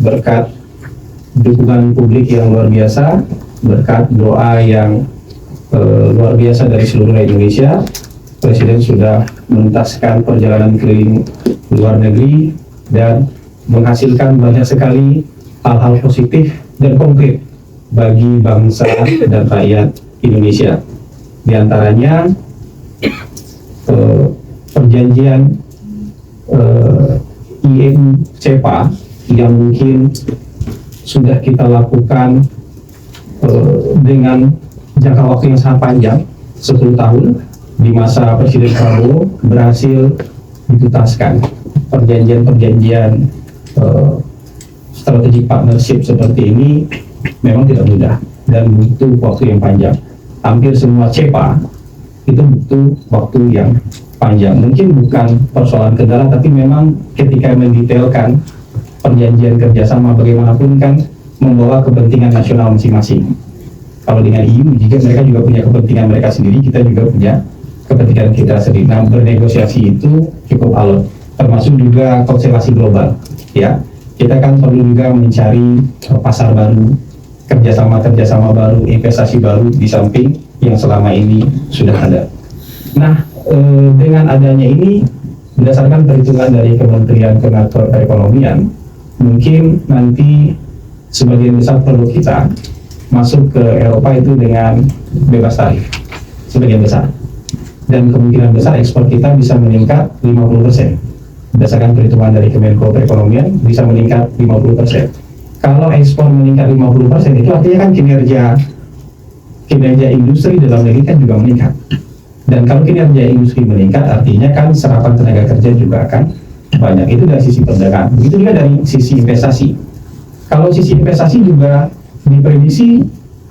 berkat dukungan publik yang luar biasa, berkat doa yang luar biasa dari seluruh Indonesia, Presiden sudah menuntaskan perjalanan keliling luar negeri dan menghasilkan banyak sekali hal-hal positif dan konkret bagi bangsa dan rakyat Indonesia. Di antaranya perjanjian IMU CEPA yang mungkin sudah kita lakukan dengan jangka waktu yang sangat panjang, 10 tahun, di masa Presiden Prabowo berhasil dituntaskan. Perjanjian-perjanjian strategic partnership seperti ini memang tidak mudah dan butuh waktu yang panjang. Hampir semua CEPA itu butuh waktu yang panjang. Mungkin bukan persoalan kendala, tapi memang ketika mendetailkan perjanjian kerjasama bagaimanapun kan membawa kepentingan nasional masing-masing. Kalau dengan EU juga mereka juga punya kepentingan mereka sendiri, kita juga punya kepentingan kita sendiri. Nah, bernegosiasi itu cukup alot, termasuk juga konstelasi global. Ya, kita kan perlu juga mencari pasar baru, kerjasama baru, investasi baru di samping yang selama ini sudah ada. Nah, dengan adanya ini, berdasarkan perhitungan dari Kementerian Perekonomian, mungkin nanti sebagian besar produk kita masuk ke Eropa itu dengan bebas tarif, sebagian besar. Dan kemungkinan besar ekspor kita bisa meningkat 50%. Berdasarkan perhitungan dari Kemenko Perekonomian, bisa meningkat 50%. Kalau ekspor meningkat 50%, itu artinya kan kinerja industri dalam negeri kan juga meningkat. Dan kalau kinerja industri meningkat, artinya kan serapan tenaga kerja juga akan banyak. Itu dari sisi perdagangan. Begitu juga dari sisi investasi. Kalau sisi investasi juga diprediksi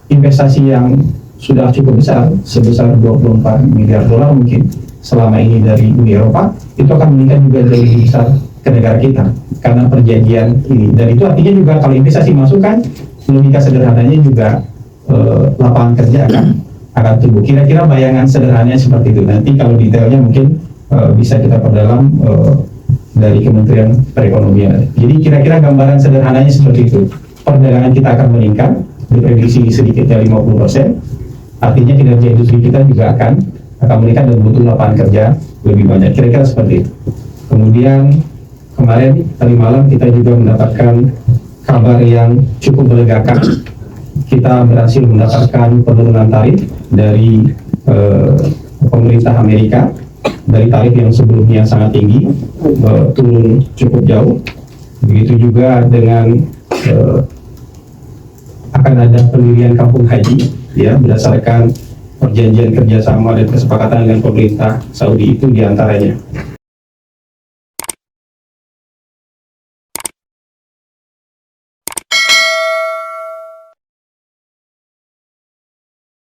investasi yang sudah cukup besar, sebesar 24 miliar dolar mungkin selama ini dari Uni Eropa, itu akan meningkat juga dari lebih besar ke negara kita karena perjanjian ini. Dan itu artinya juga kalau investasi masuk kan, logika sederhananya juga lapangan kerja akan tumbuh. Kira-kira bayangan sederhananya seperti itu. Nanti kalau detailnya mungkin bisa kita perdalam dari Kementerian Perekonomian. Jadi kira-kira gambaran sederhananya seperti itu. Perdagangan kita akan meningkat, diprediksi sedikitnya 50%, artinya kinerja industri kita juga akan meningkat dan butuh lapangan kerja lebih banyak. Kira-kira seperti itu. Kemudian kemarin tadi malam kita juga mendapatkan kabar yang cukup melegakan. Kita berhasil mendapatkan penurunan tarif dari pemerintah Amerika, dari tarif yang sebelumnya sangat tinggi, turun cukup jauh. Begitu juga dengan akan ada pendirian kampung haji, ya, berdasarkan perjanjian kerjasama dan kesepakatan dengan pemerintah Saudi itu diantaranya.